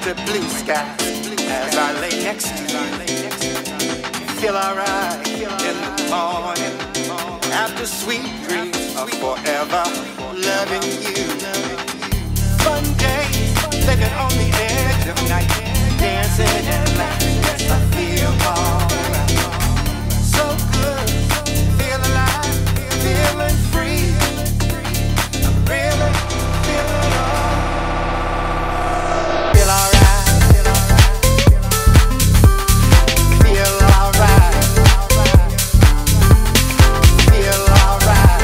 to blue skies as I lay next to you. Feel alright in the morning after sweet dreams of forever loving you. Fun days living on the edge of night, dancing and laughing. Yes, I feel alright. So good, feel alive, feeling free. I'm really feeling alright. Feel alright. Feel alright. Feel alright.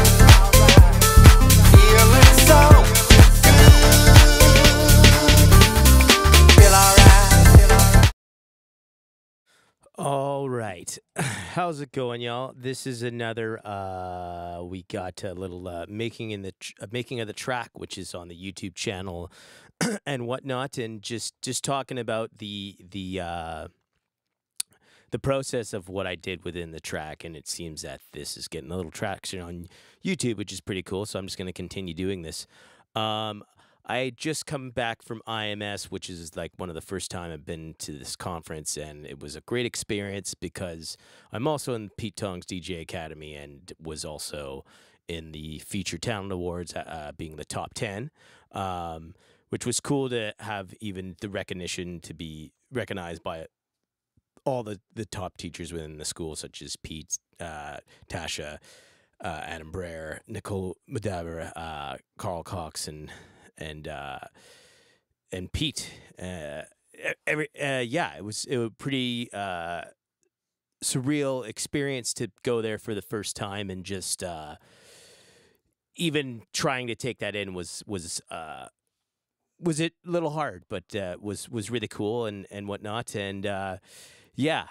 Feeling so good. Feel alright. All right. How's it going, y'all? This is another we got a little making of the track, which is on the YouTube channel and whatnot, and just talking about the process of what I did within the track. And it seems that this is getting a little traction on YouTube, which is pretty cool, so I'm just going to continue doing this. I had just come back from IMS, which is like one of the first time I've been to this conference, and it was a great experience because I'm also in Pete Tong's DJ Academy and was also in the Feature Talent Awards, being the top 10, which was cool to have even the recognition to be recognized by all the top teachers within the school, such as Pete, Tasha, Adam Brer, Nicole Madaver, Carl Cox, and Pete. Yeah, it was pretty surreal experience to go there for the first time, and just even trying to take that in was it a little hard, but was really cool and whatnot. And yeah,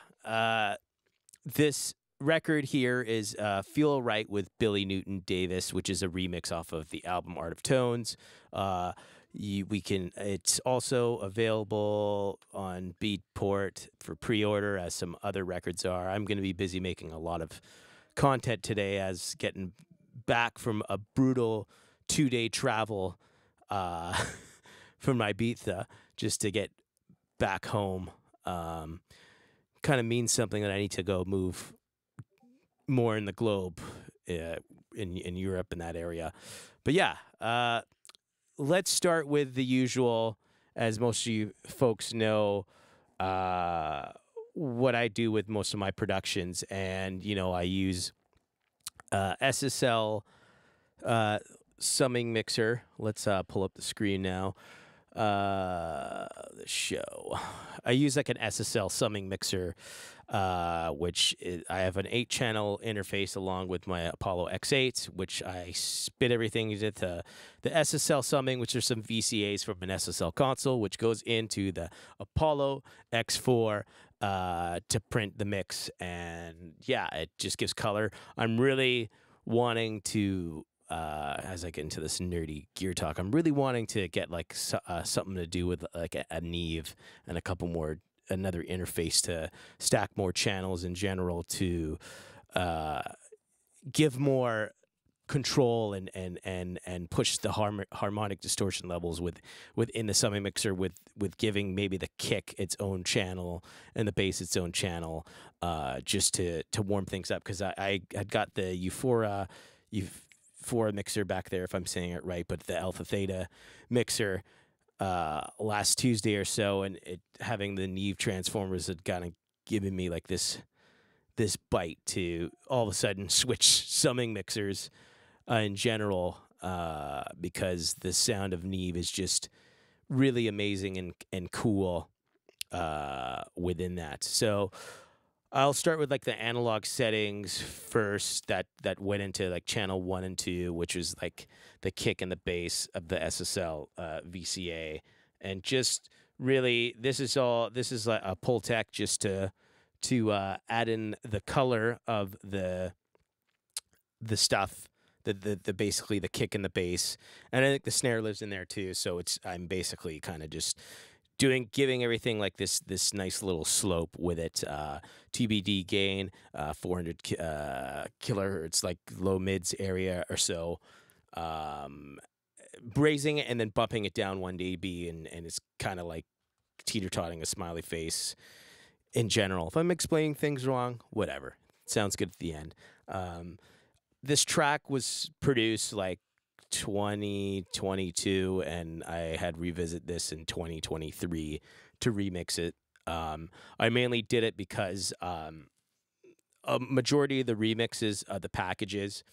this record here is Feel Right with Billy Newton Davis, which is a remix off of the album Art of Tones. It's also available on Beatport for pre-order, as some other records are. I'm going to be busy making a lot of content today, as getting back from a brutal 2-day travel from Ibiza just to get back home. Kind of means something that I need to go move more in the globe, in Europe, in that area. But yeah, let's start with the usual. As most of you folks know, what I do with most of my productions, and I use SSL summing mixer. Let's pull up the screen now. The show. I use like an SSL summing mixer, which I have an 8-channel interface along with my Apollo X8, which I spit everything into the SSL summing, which are some VCAs from an SSL console, which goes into the Apollo X4 to print the mix. And yeah, it just gives color. I'm really wanting to, as I get into this nerdy gear talk, I'm really wanting to get like something to do with like a Neve and another interface to stack more channels in general, to give more control and push the harmonic distortion levels within the summing mixer, with giving maybe the kick its own channel and the bass its own channel, just to warm things up, because I had got the Euphora mixer back there, if I'm saying it right, but the Alpha Theta mixer last Tuesday or so, and having the Neve transformers had kind of given me like this bite to all of a sudden switch summing mixers in general, because the sound of Neve is just really amazing and cool within that. So I'll start with like the analog settings first that went into like channel 1 and 2, which is like the kick and the bass of the SSL VCA. And just really, this is like a pull tech just to add in the color of the stuff, the basically the kick and the bass. And I think the snare lives in there too, so I'm basically kind of just giving everything like this nice little slope with it. TBD gain, 400 kilohertz, like low mids area or so. Brazing it and then bumping it down 1 dB, and it's kind of like teeter-totting a smiley face in general. If I'm explaining things wrong, whatever. Sounds good at the end. This track was produced like 2022, and I had revisit this in 2023 to remix it. I mainly did it because a majority of the remixes of the packages,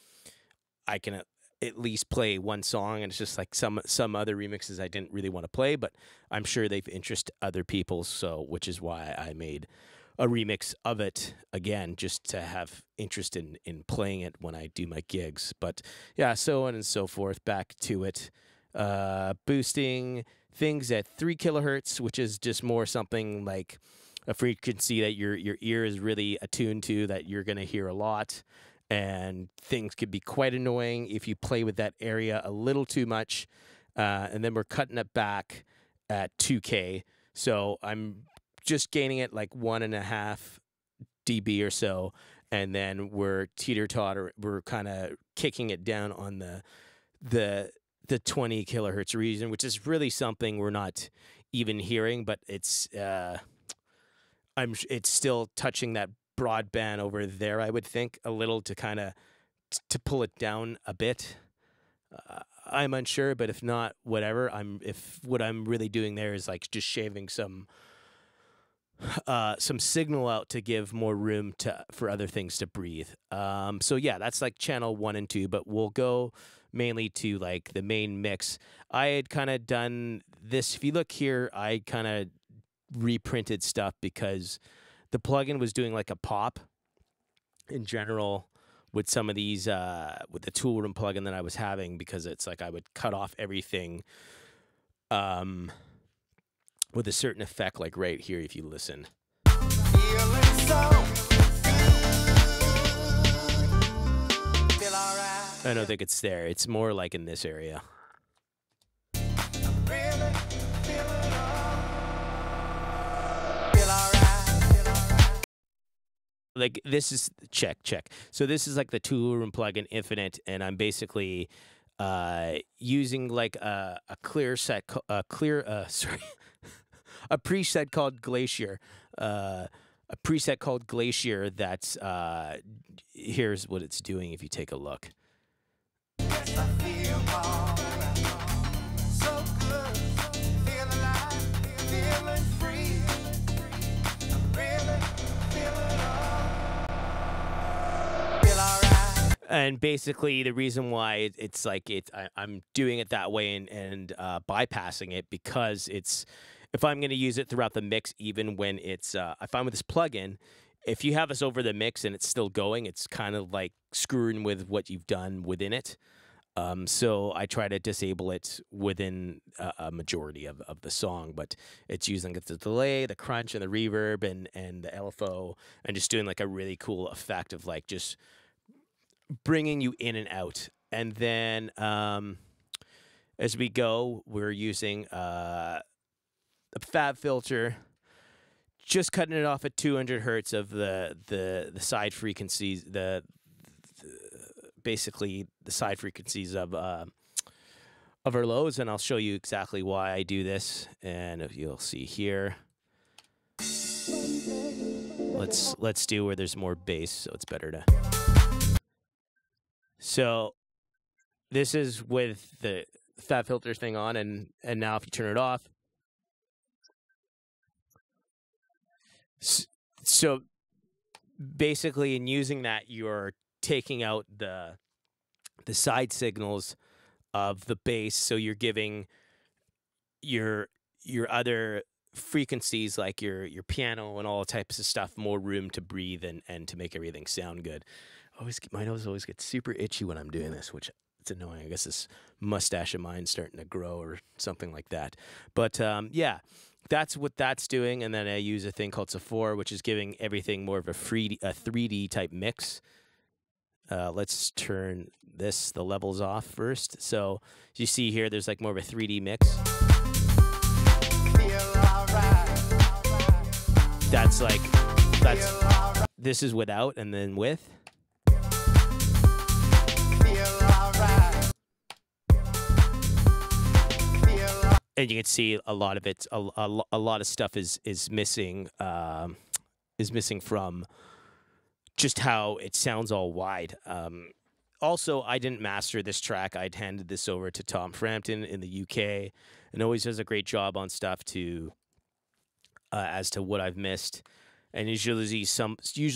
I can at least play one song, and it's just like some other remixes I didn't really want to play, but I'm sure they've interested other people, so which is why I made a remix of it again, just to have interest in playing it when I do my gigs. But yeah, so on and so forth. Back to it. Boosting things at 3 kilohertz, which is just more something like a frequency that your ear is really attuned to, that you're going to hear a lot. And things could be quite annoying if you play with that area a little too much. And then we're cutting it back at 2K. So I'm just gaining it like 1.5 dB or so. And then we're teeter-totter. We're kind of kicking it down on the 20 kilohertz region, which is really something we're not even hearing, but it's still touching that broadband over there, I would think, a little to kind of to pull it down a bit. I'm unsure, but if not, whatever. If what I'm really doing there is like just shaving some signal out to give more room for other things to breathe. So yeah, that's like channel 1 and 2, but we'll go mainly to like the main mix. I had kind of done this. If you look here, I kind of reprinted stuff because the plugin was doing like a pop in general with some of these, with the tool room plugin that I was having, because it's like I would cut off everything with a certain effect, like right here, if you listen. I don't think it's there. It's more like in this area. Like this is check. So this is like the tool room plugin Infinite, and I'm basically using like a preset called Glacier. A preset called Glacier that's here's what it's doing if you take a look. And basically, the reason why it's like I'm doing it that way and bypassing it, because it's, if I'm going to use it throughout the mix, even when it's I find with this plugin, if you have this over the mix and it's still going, it's kind of like screwing with what you've done within it. So I try to disable it within a majority of the song, but it's using the delay, the crunch, and the reverb, and the LFO, and just doing like a really cool effect of like just bringing you in and out. And then as we go, we're using a fab filter, just cutting it off at 200 hertz of the side frequencies, basically the side frequencies of our lows, and I'll show you exactly why I do this. And if you'll see here, let's do where there's more bass, so it's better to. So this is with the fab filter thing on, and now if you turn it off, so basically in using that, you're taking out the side signals of the bass, so you're giving your other frequencies like your piano and all types of stuff more room to breathe and to make everything sound good. My nose always gets super itchy when I'm doing this, which it's annoying. I guess this mustache of mine's starting to grow or something like that. But yeah, that's what that's doing. And then I use a thing called Sephora, which is giving everything more of a 3D type mix. Let's turn the levels off first. So as you see here, there's like more of a 3D mix. This is without, and then with. and you can see a lot of it. A lot of stuff is missing. Is missing from just how it sounds all wide. Also, I didn't master this track. I'd handed this over to Tom Frampton in the UK, and always does a great job on stuff to as to what I've missed. And usually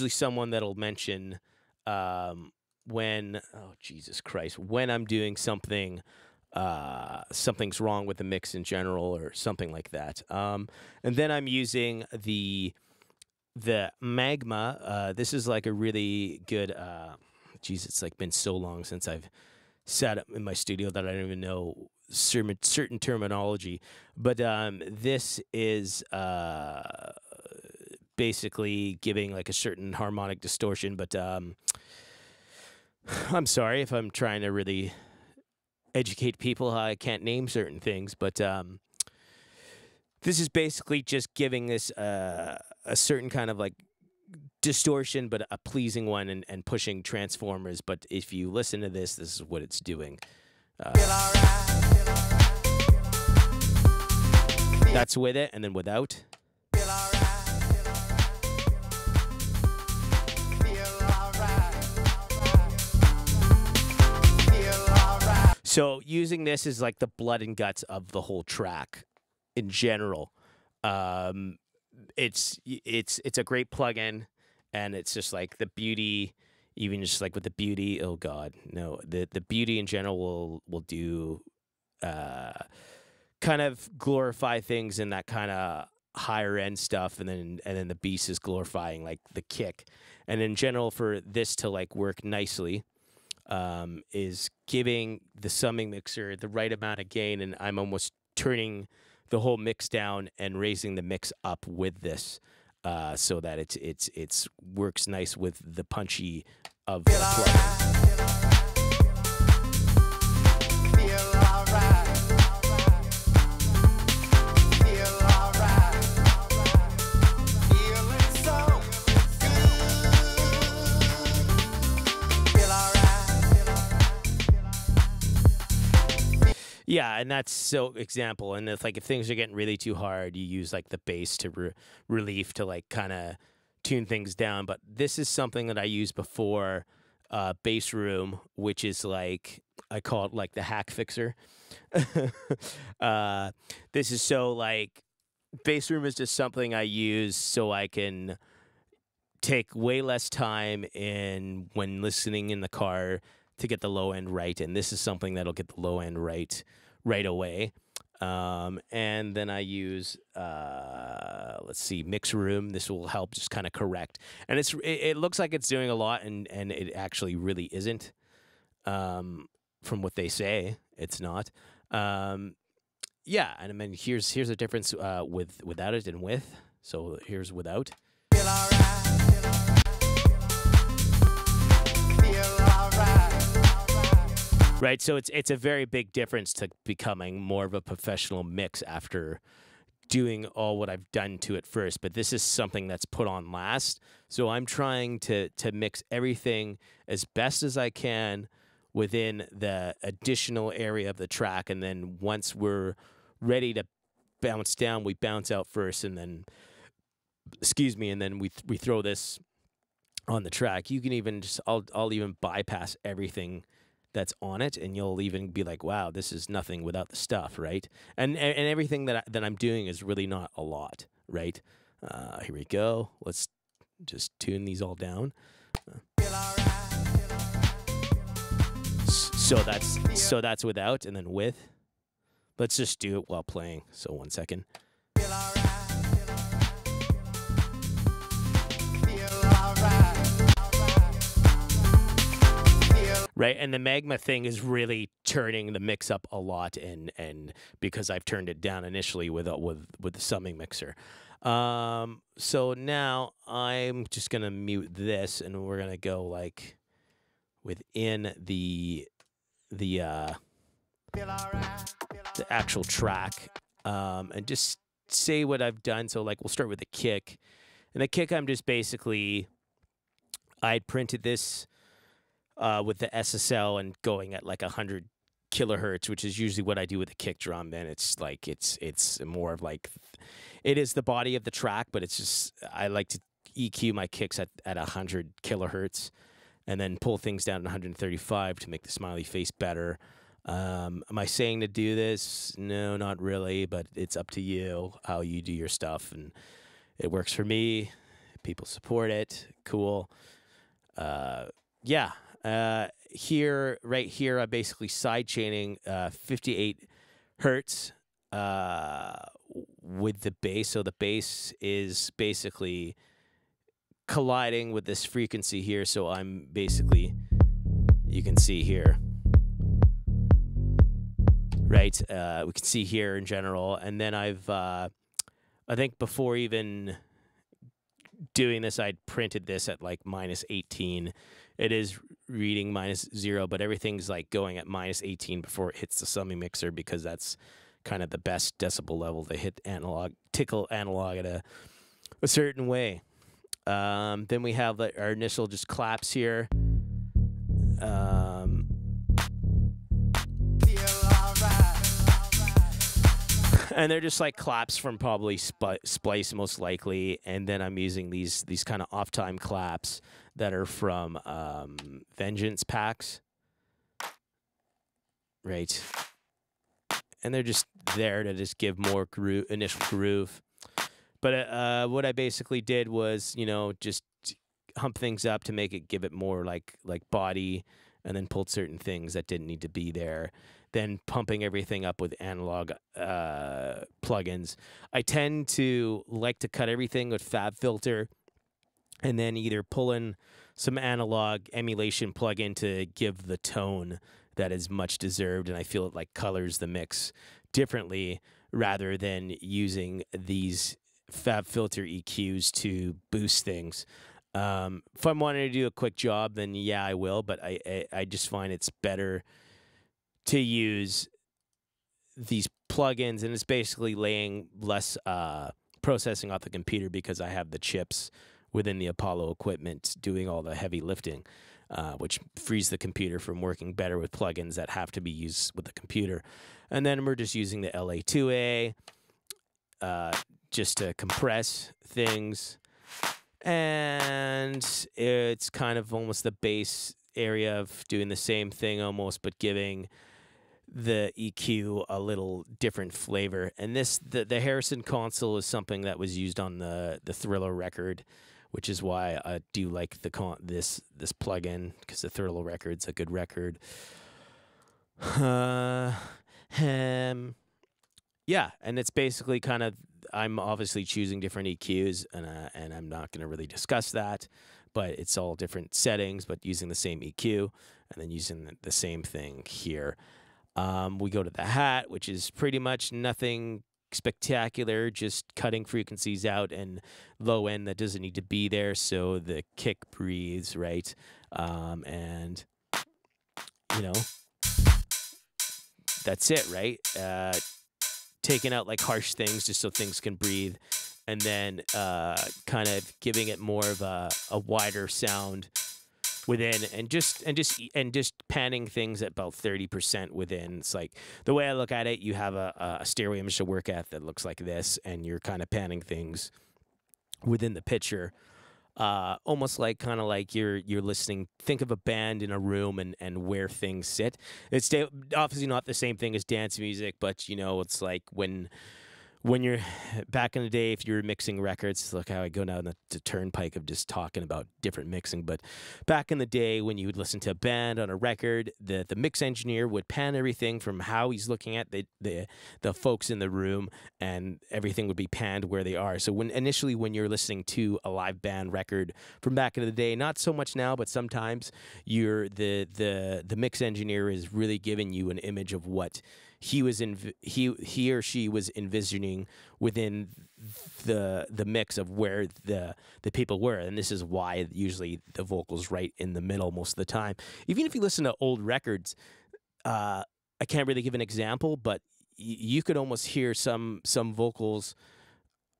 someone that'll mention when Jesus Christ, when I'm doing something, something's wrong with the mix in general or something like that. And then I'm using the Magma. This is like a really good. It's like been so long since I've sat up in my studio that I don't even know certain terminology. But this is basically giving like a certain harmonic distortion. But I'm sorry if I'm trying to really educate people how I can't name certain things. But this is basically just giving this a certain kind of like distortion, but a pleasing one, and pushing transformers. But if you listen to this, this is what it's doing. That's with it, and then without. So using this is like the blood and guts of the whole track in general. It's a great plugin, and it's just like the beauty, even just like with the beauty. Oh God, no, the beauty in general will do kind of glorify things in that kind of higher end stuff, and then the beast is glorifying like the kick, and in general for this to like work nicely. Is giving the summing mixer the right amount of gain, and I'm almost turning the whole mix down and raising the mix up with this, so that it's works nice with the punchy of the plugin. Yeah, and that's so example. And if like if things are getting really too hard, you use like the bass to relief to like kind of tune things down. But this is something that I used before Bass Room, which is like I call it like the hack fixer. This is so like Bass Room is just something I use so I can take way less time in when listening in the car to get the low end right, and this is something that'll get the low end right away. And then I use let's see, Mix Room. This will help just kind of correct, and it looks like it's doing a lot, and it actually really isn't. From what they say, it's not. Yeah, and I mean here's the difference without it and with. So here's without. Right, so it's a very big difference to becoming more of a professional mix after doing all what I've done to it first. But this is something that's put on last. So I'm trying to mix everything as best as I can within the additional area of the track. And then once we're ready to bounce down, we bounce out first, and then, excuse me, and then we throw this on the track. You can even just, I'll even bypass everything that's on it, and you'll even be like, wow, this is nothing without the stuff, right? And everything that I'm doing is really not a lot, right? Here we go. Let's just tune these all down. So that's without, and then with. Let's just do it while playing. So 1 second. Right, and the Magma thing is really turning the mix up a lot, and because I've turned it down initially with the summing mixer. So now I'm just gonna mute this, and we're gonna go like within the actual track, and just say what I've done. So like we'll start with the kick, and the kick I'm just basically I'd printed this with the SSL and going at like 100 kilohertz, which is usually what I do with a kick drum. Then it's like it's more of like it is the body of the track, but it's just I like to EQ my kicks at 100 kilohertz, and then pull things down to 135 to make the smiley face better. Am I saying to do this? No, not really, but it's up to you how you do your stuff, and it works for me. People support it. Cool. Yeah. Here, right here, I'm basically side chaining 58 hertz with the bass. So the bass is basically colliding with this frequency here. So I'm basically, you can see here, right? We can see here in general. And then I think before even doing this, I'd printed this at like -18. It is reading -0, but everything's like going at -18 before it hits the summing mixer, because that's kind of the best decibel level to hit analog, tickle analog at a certain way. Then we have our initial just claps here. And they're just like claps from probably Splice most likely. And then I'm using these kind of off-time claps that are from Vengeance packs. Right. And they're just there to just give more initial groove. But what I basically did was, you know, just hump things up to give it more like body, and then pulled certain things that didn't need to be there. Then pumping everything up with analog plugins. I tend to like to cut everything with FabFilter, and then either pull in some analog emulation plugin to give the tone that is much deserved, and I feel it like colors the mix differently, rather than using these FabFilter EQs to boost things. If I'm wanting to do a quick job, then yeah, I will, but I just find it's better to use these plugins, and it's basically laying less processing off the computer, because I have the chips within the Apollo equipment doing all the heavy lifting, which frees the computer from working better with plugins that have to be used with the computer. And then we're just using the LA2A just to compress things. And it's kind of almost the bass area of doing the same thing almost, but giving the EQ a little different flavor. And the Harrison console is something that was used on the Thriller record, which is why I do like this plugin, because the Thriller record's a good record. Yeah, and it's basically kind of, I'm obviously choosing different EQs, and I'm not going to really discuss that, but it's all different settings, but using the same EQ, and then using the same thing here. We go to the hat, which is pretty much nothing spectacular, just cutting frequencies out and low end that doesn't need to be there, so the kick breathes, right? And, you know, that's it, right? Taking out like harsh things just so things can breathe, and then kind of giving it more of a wider sound within, and just panning things at about 30% within. It's like, the way I look at it, you have a stereo image to work at that looks like this, and you're kind of panning things within the picture. Almost like kind of like you're listening. Think of a band in a room and where things sit. It's obviously not the same thing as dance music, but you know, it's like when you're back in the day, if you were mixing records, look how I go down the turnpike of just talking about different mixing. But back in the day, when you would listen to a band on a record, the mix engineer would pan everything from how he's looking at the folks in the room, and everything would be panned where they are. So initially when you're listening to a live band record from back in the day, not so much now, but sometimes the mix engineer is really giving you an image of what he or she was envisioning within the mix of where the people were. And this is why usually the vocals right in the middle most of the time. Even if you listen to old records, I can't really give an example, but you could almost hear some vocals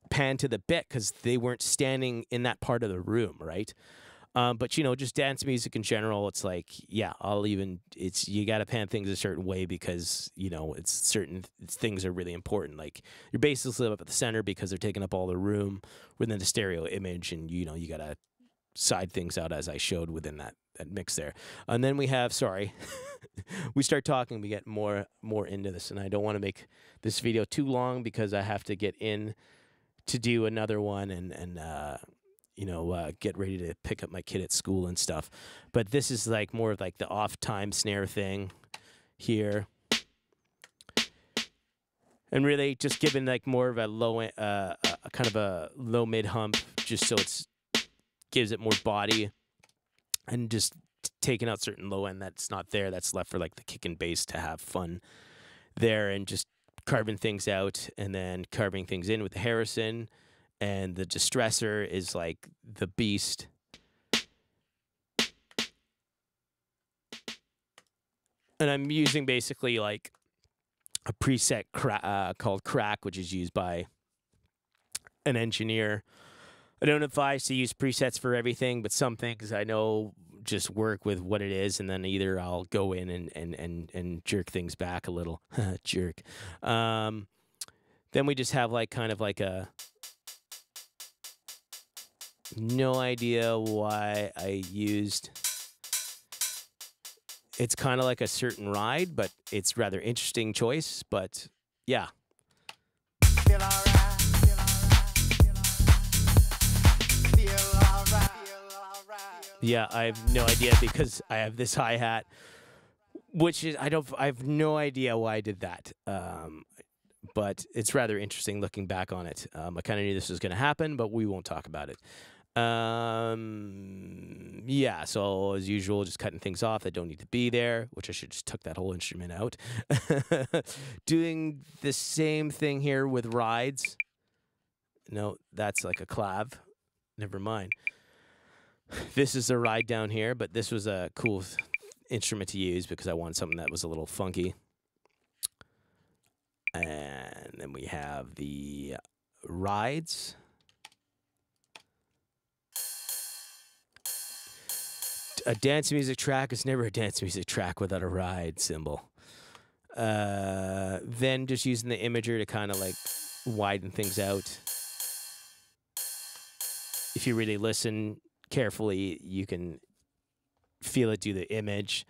pan to the bit because they weren't standing in that part of the room, right? But you know, just dance music in general, it's like, yeah, you got to pan things a certain way because you know it's certain things are really important. Like your basses live up at the center because they're taking up all the room within the stereo image, and you know you got to side things out as I showed within that mix there. And then we have, sorry, we start talking, we get more into this, and I don't want to make this video too long because I have to get in to do another one and you know, get ready to pick up my kid at school and stuff. But this is like more of like the off time snare thing here. And really just giving like more of a low, kind of a low mid hump, just so it's gives it more body, and just taking out certain low end that's not there, that's left for like the kick and bass to have fun there, and just carving things out and then carving things in with the Harrison. And the distressor is like the beast. And I'm using basically like a preset called Crack, which is used by an engineer. I don't advise to use presets for everything, but some things I know just work with what it is, and then either I'll go in and jerk things back a little. Jerk. Then we just have like kind of like a... No idea why I used... It's kind of like a certain ride, but it's rather interesting choice, but yeah. Feel alright, feel alright, feel alright, feel alright. Yeah, I have no idea because I have this hi-hat, which is, I have no idea why I did that. But it's rather interesting looking back on it. I kind of knew this was going to happen, but we won't talk about it. Yeah, so as usual, just cutting things off that don't need to be there, which I should just took that whole instrument out. Doing the same thing here with rides. No, that's like a clav. Never mind. This is a ride down here, but this was a cool instrument to use because I wanted something that was a little funky. And then we have the rides. A dance music track is never a dance music track without a ride symbol. Then just using the imager to kind of like widen things out. If you really listen carefully, you can feel it do the image.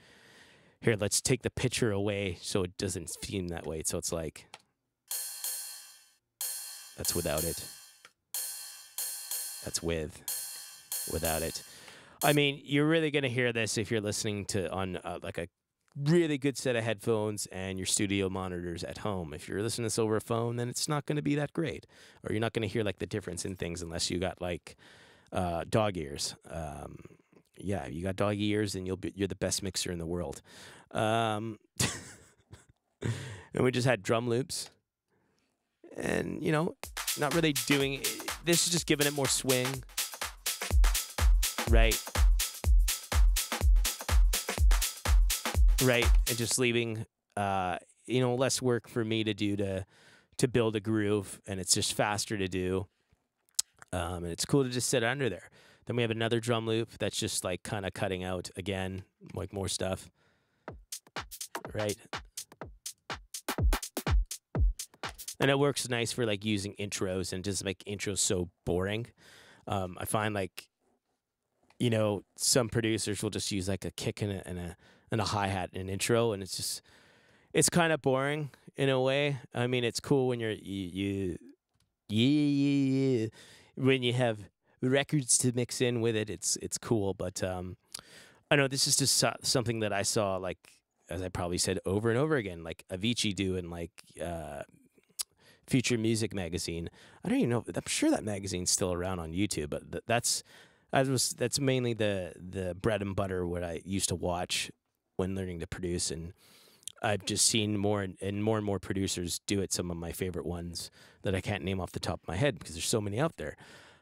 Here, let's take the picture away so it doesn't seem that way. So it's like, that's without it. That's without it. I mean, you're really going to hear this if you're listening to on like a really good set of headphones and your studio monitors at home. If you're listening to this over a phone, then it's not going to be that great. Or you're not going to hear like the difference in things unless you got like dog ears. Yeah, you got dog ears and you're the best mixer in the world. And we just had drum loops. And, you know, not really doing... This is just giving it more swing. Right. Right. And just leaving, you know, less work for me to do to build a groove. And it's just faster to do. And it's cool to just sit under there. Then we have another drum loop that's just like kind of cutting out again, like more stuff. Right. And it works nice for like using intros and just make intros so boring. I find like, you know, some producers will just use like a kick and a hi-hat in an intro, and it's kind of boring in a way. I mean, it's cool when when you have records to mix in with it. It's cool, but I know this is just something that I saw, like, as I probably said over and over again, like Avicii do in like Future Music magazine. I don't even know. I'm sure that magazine's still around on YouTube, but that's mainly the bread and butter what I used to watch when learning to produce, and I've just seen more and more producers do it. Some of my favorite ones that I can't name off the top of my head because there's so many out there.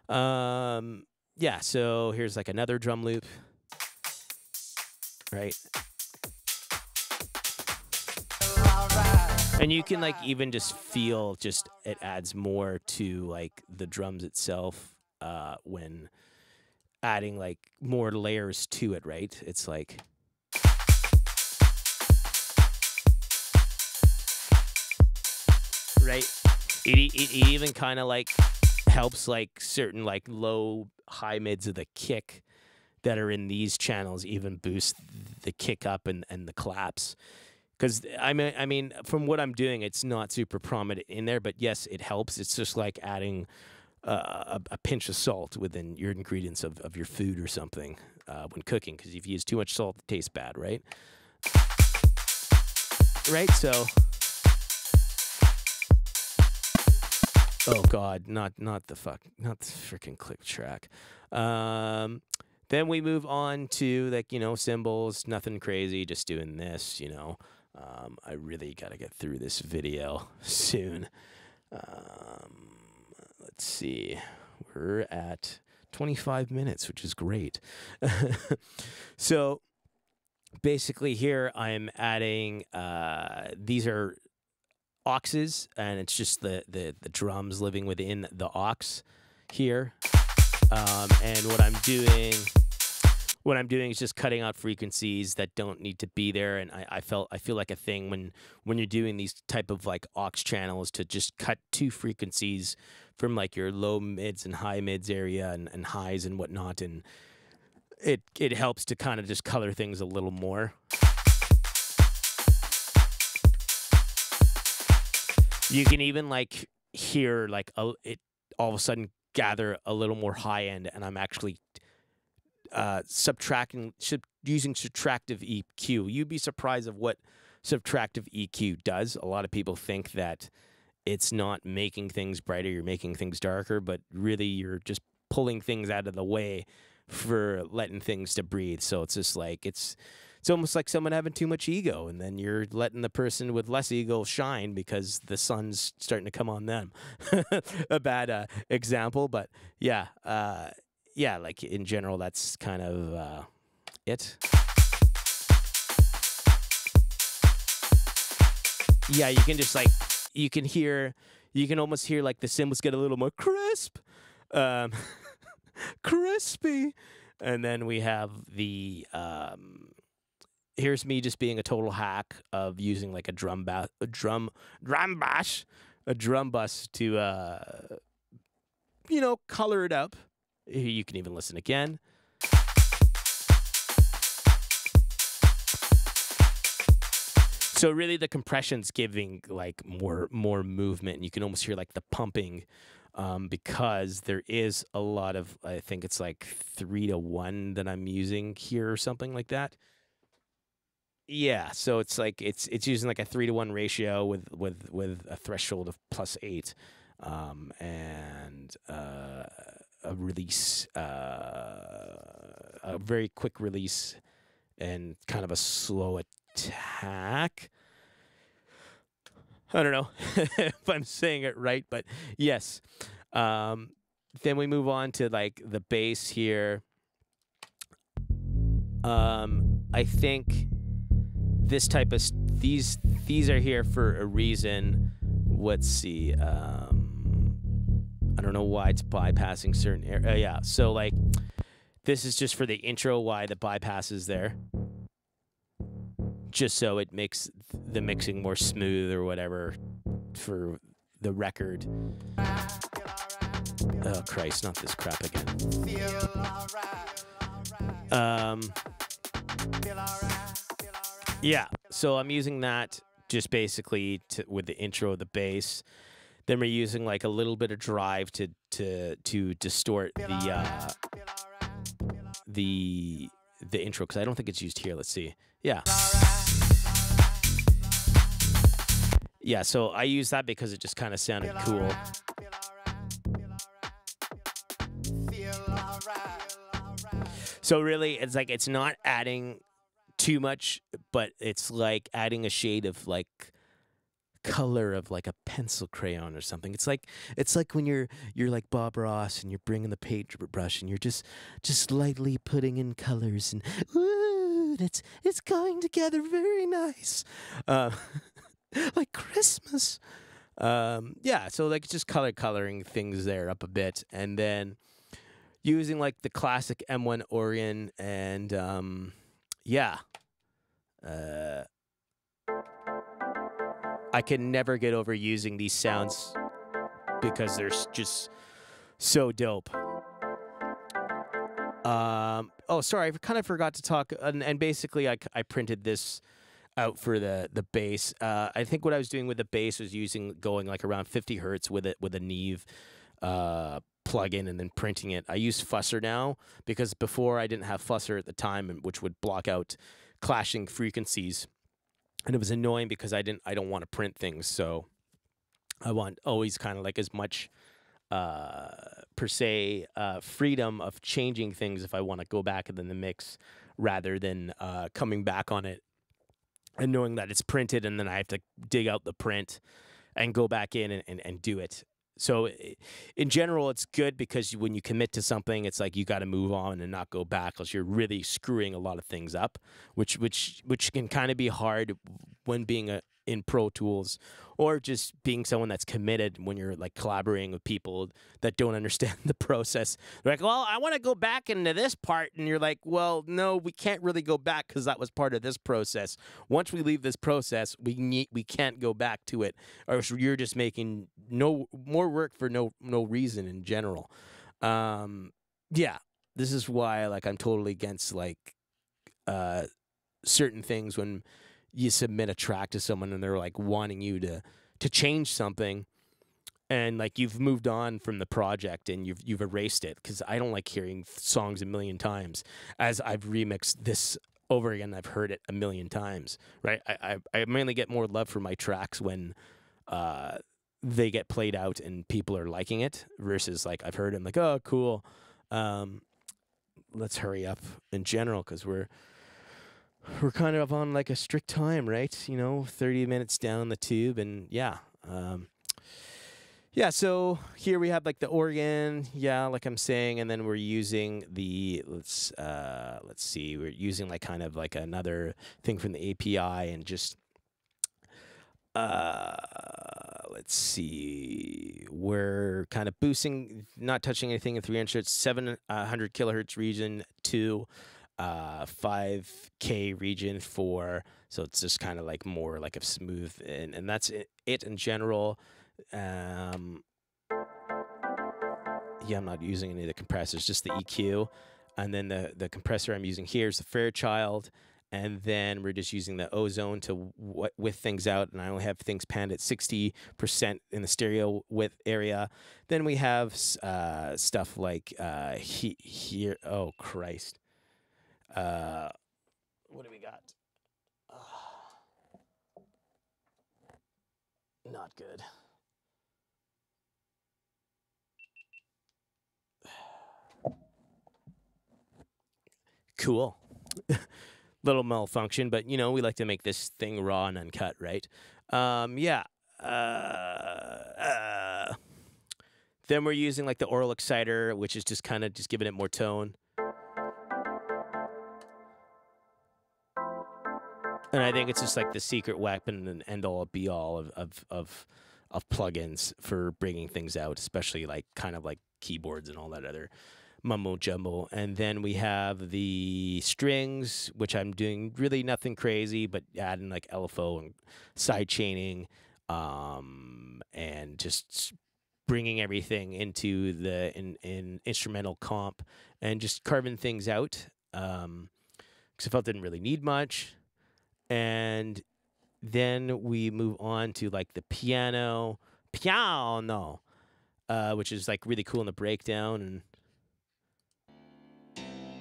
Yeah, so here's like another drum loop, right? And you can like even just feel it adds more to like the drums itself when adding like more layers to it, right? It's like right. It even kind of like helps like certain like low high mids of the kick that are in these channels even boost the kick up and the claps. Because I mean, from what I'm doing, it's not super prominent in there, but yes, it helps. It's just like adding a pinch of salt within your ingredients of your food or something when cooking. Because if you use too much salt, it tastes bad, right? Right. So, oh God, not the freaking click track. Then we move on to like, you know, cymbals, nothing crazy, just doing this, you know. I really got to get through this video soon. Let's see. We're at 25 minutes, which is great. So basically here I'm adding, these are auxes, and it's just the drums living within the aux here. And what I'm doing is just cutting out frequencies that don't need to be there. And I feel like a thing when you're doing these type of like aux channels to just cut two frequencies from like your low mids and high mids area and highs and whatnot. And it helps to kind of just color things a little more. You can even like hear like it all of a sudden gather a little more high end, and I'm actually using subtractive EQ. You'd be surprised of what subtractive EQ does. A lot of people think that it's not making things brighter, you're making things darker, but really you're just pulling things out of the way for letting things to breathe. So it's just like it's almost like someone having too much ego, and then you're letting the person with less ego shine because the sun's starting to come on them. A bad example, but yeah, like in general, that's kind of it. Yeah, you can just like, you can almost hear like the cymbals get a little more crisp, crispy, and then we have the here's me just being a total hack of using like a drum bus to you know, color it up. You can even listen again. So really the compression's giving like more movement, and you can almost hear like the pumping because there is a lot of, I think it's like 3-to-1 that I'm using here or something like that. Yeah, so it's like it's using like a 3-to-1 ratio with a threshold of +8, and a release, a very quick release, and kind of a slow attack. I don't know if I'm saying it right, but yes. Then we move on to like the bass here. I think this type of these are here for a reason. Let's see. I don't know why it's bypassing certain areas. Yeah, so like this is just for the intro, why the bypass is there. Just so it makes the mixing more smooth or whatever for the record. Oh Christ, not this crap again. Yeah, so I'm using that just basically with the intro of the bass. Then we're using like a little bit of drive to distort the intro, because I don't think it's used here. Let's see. Yeah. Yeah, so I use that because it just kind of sounded cool. So really, it's like it's not adding too much, but it's like adding a shade of like color of like a pencil crayon or something. It's like when you're like Bob Ross and you're bringing the paintbrush and you're just lightly putting in colors, and ooh, it's going together very nice. Like Christmas. Yeah, so like just coloring things there up a bit, and then using like the classic M1 organ, and yeah, I can never get over using these sounds because they're just so dope. Oh, sorry, I kind of forgot to talk, and basically I printed this out for the bass. I think what I was doing with the bass was going like around 50 hertz with it, with a Neve plug-in, and then printing it. I use Fusser now because before I didn't have Fusser at the time, which would block out clashing frequencies, and it was annoying because I don't want to print things, so I want always kind of like as much per se freedom of changing things if I want to go back in the mix, rather than coming back on it and knowing that it's printed and then I have to dig out the print and go back in and do it. So in general, it's good because when you commit to something, it's like you got to move on and not go back, because you're really screwing a lot of things up, which can kind of be hard when being in Pro Tools, or just being someone that's committed when you're like collaborating with people that don't understand the process. They're like, well, I want to go back into this part. And you're like, well, no, we can't really go back because that was part of this process. Once we leave this process, we can't go back to it, or you're just making more work for no reason in general. Yeah, this is why like I'm totally against like certain things when you submit a track to someone and they're like wanting you to change something, and like you've moved on from the project and you've erased it, because I don't like hearing songs a million times. As I've remixed this over again, I've heard it a million times, right? I mainly get more love for my tracks when they get played out and people are liking it, versus like I've heard them like, oh, cool. Let's hurry up in general, because we're kind of on like a strict time, right? 30 minutes down the tube, and yeah. Yeah, so here we have like the organ, yeah, like I'm saying, and then we're using the, let's see, we're using like kind of like another thing from the API, and just, let's see, we're kind of boosting, not touching anything in 300, 700 kilohertz region to 5K region 4, so it's just kind of like more like a smooth, and that's it in general. Yeah, I'm not using any of the compressors, just the EQ, and then the compressor I'm using here is the Fairchild, and then we're just using the ozone to width things out, and I only have things panned at 60% in the stereo width area. Then we have stuff like here, oh Christ. What do we got? Not good. Cool. Little malfunction, but we like to make this thing raw and uncut, right? Yeah. Then we're using like the oral exciter, which is just kind of just giving it more tone. And I think it's just like the secret weapon and end all be all of plugins for bringing things out, especially like kind of like keyboards and all that other mumbo jumbo. And then we have the strings, which I'm doing really nothing crazy, but adding like LFO and side chaining, and just bringing everything into the in instrumental comp and just carving things out. Because I felt it didn't really need much. And then we move on to like the piano, which is like really cool in the breakdown. And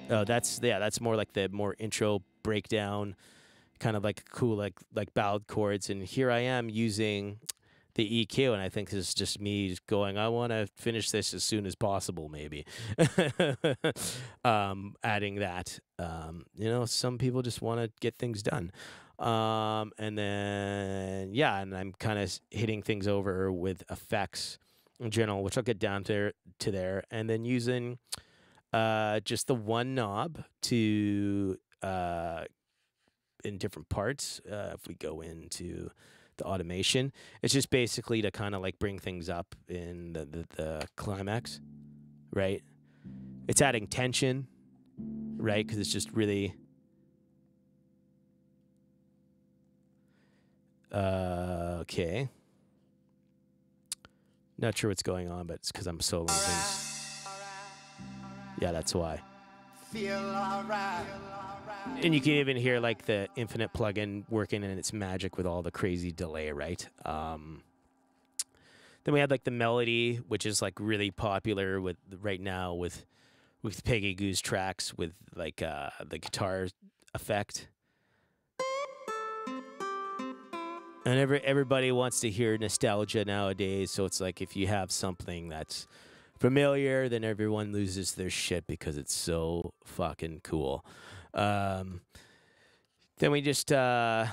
oh, that's more like the more intro breakdown, kind of like cool like ballad chords. And here I am using the EQ, and I think this is just me going, I want to finish this as soon as possible, maybe. Adding that, some people just want to get things done. And then, yeah, and I'm kind of hitting things over with effects in general, which I'll get down to there, and then using just the one knob to in different parts. If we go into the automation, it's just basically to kind of like bring things up in the climax, right? It's adding tension, right? Because it's just really... okay. Not sure what's going on, but it's because I'm soloing things. Yeah, that's why. And you can even hear like the Infinite plugin working in its magic with all the crazy delay, right? Then we had like the melody, which is like really popular with right now with Peggy Goo's tracks with like the guitar effect. And everybody wants to hear nostalgia nowadays, so it's like if you have something that's familiar, then everyone loses their shit because it's so fucking cool. Then we just... I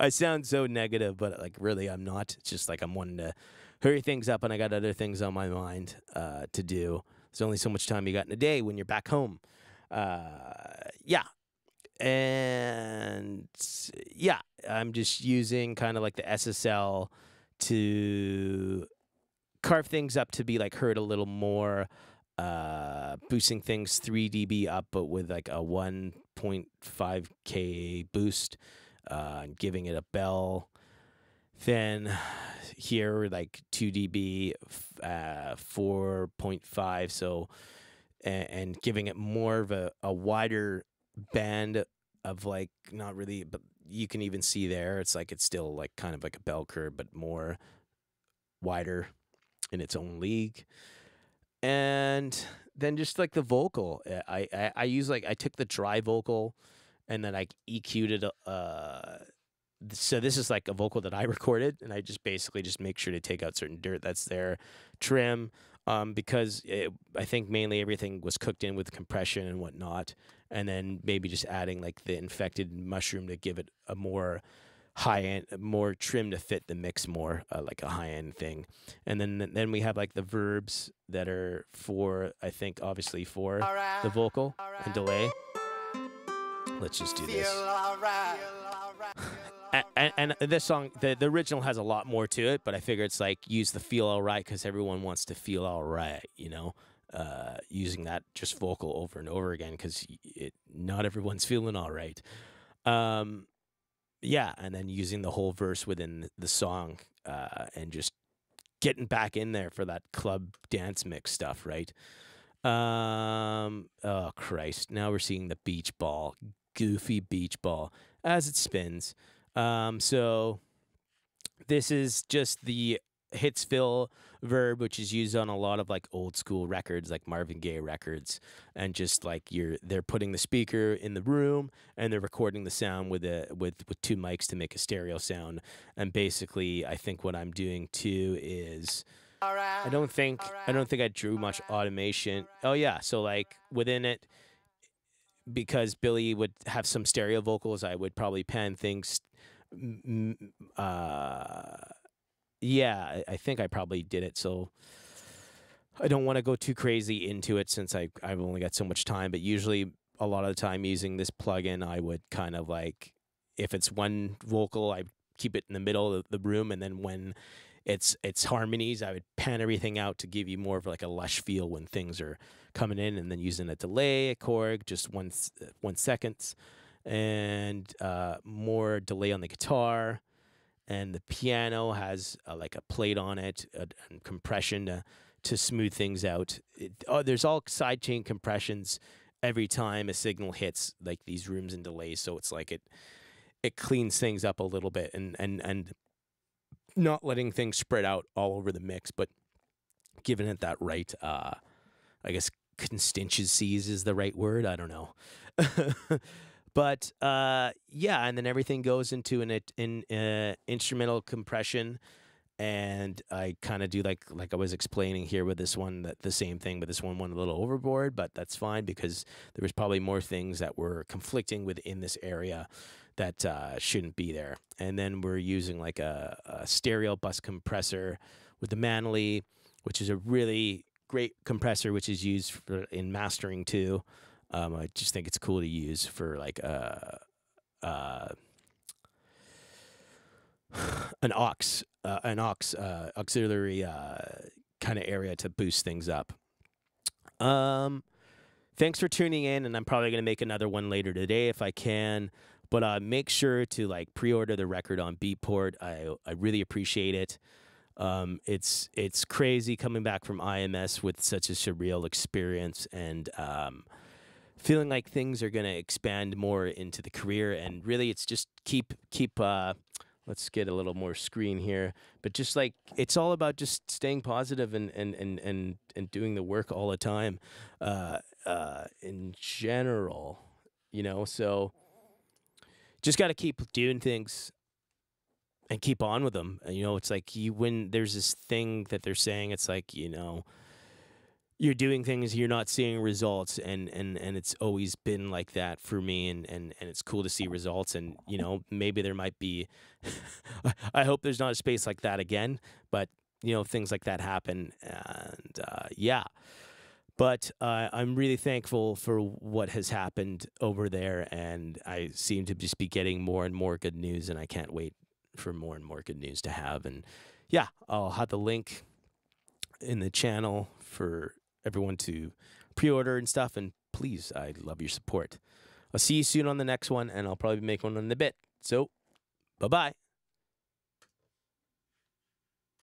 sound so negative, but like really I'm not. It's just like I'm wanting to hurry things up and I got other things on my mind to do. There's only so much time you got in a day when you're back home. Yeah. And yeah, I'm just using kind of like the SSL to carve things up to be like heard a little more, boosting things 3 dB up, but with like a 1.5K boost, giving it a bell. Then here like 2 dB, 4.5, so and giving it more of a wider band of like, not really, but you can even see there it's like it's still like kind of like a bell curve but more wider in its own league. And then just like the vocal, I use like, I took the dry vocal and then I EQ'd it. So this is like a vocal that I recorded, and I just basically just make sure to take out certain dirt that's there, trim, because I think mainly everything was cooked in with compression and whatnot, and then maybe just adding like the infected mushroom to give it a more high-end, more trim to fit the mix more, like a high-end thing. And then we have like the verbs that are for, I think, obviously for the vocal and delay. Let's just do this. And this song, the original has a lot more to it, but I figure it's like use the feel all right because everyone wants to feel all right, you know, using that just vocal over and over again because not everyone's feeling all right. Yeah, and then using the whole verse within the song and just getting back in there for that club dance mix stuff, right? Oh, Christ. Now we're seeing the beach ball, goofy beach ball as it spins. So this is just the hits fill verb, which is used on a lot of like old school records, like Marvin Gaye records, and just like they're putting the speaker in the room and they're recording the sound with two mics to make a stereo sound. And basically, I think what I'm doing too is I don't think I drew much automation. Oh yeah, so like within it, because Billy would have some stereo vocals, I would probably pan things. Yeah, I think I probably did it. So I don't want to go too crazy into it since I've only got so much time. But usually, a lot of the time using this plugin, I would kind of like, if it's one vocal, I keep it in the middle of the room, and then when it's harmonies, I would pan everything out to give you more of like a lush feel when things are coming in, and then using a delay, a chord, just 1 second, and more delay on the guitar, and the piano has like a plate on it and compression to smooth things out. There's all sidechain compressions every time a signal hits like these rooms and delays, so it's like it cleans things up a little bit and not letting things spread out all over the mix, but giving it that right, I guess consistencies is the right word. I don't know. But yeah, and then everything goes into an instrumental compression, and I kind of do like I was explaining here with this one, that the same thing, but this one went a little overboard, but that's fine because there was probably more things that were conflicting within this area that shouldn't be there. And then we're using like a stereo bus compressor with the Manley, which is a really great compressor, which is used in mastering too. I just think it's cool to use for like an auxiliary kind of area to boost things up. Thanks for tuning in, and I'm probably going to make another one later today if I can. But make sure to like pre-order the record on Beatport. I really appreciate it. It's crazy coming back from IMS with such a surreal experience, and feeling like things are going to expand more into the career. And really, it's just keep. Let's get a little more screen here. But just like, it's all about just staying positive and doing the work all the time, in general, you know. So just got to keep doing things and keep on with them. And, you know, it's like when there's this thing that they're saying, it's like, you know, you're doing things, you're not seeing results, and it's always been like that for me, and it's cool to see results, and, you know, maybe there might be, I hope there's not a space like that again, but, you know, things like that happen, and, yeah. But I'm really thankful for what has happened over there, and I seem to just be getting more and more good news, and I can't wait for more and more good news to have. And, yeah, I'll have the link in the channel for everyone to pre-order and stuff, and please, I love your support. I'll see you soon on the next one, and I'll probably make one in a bit. So, bye-bye.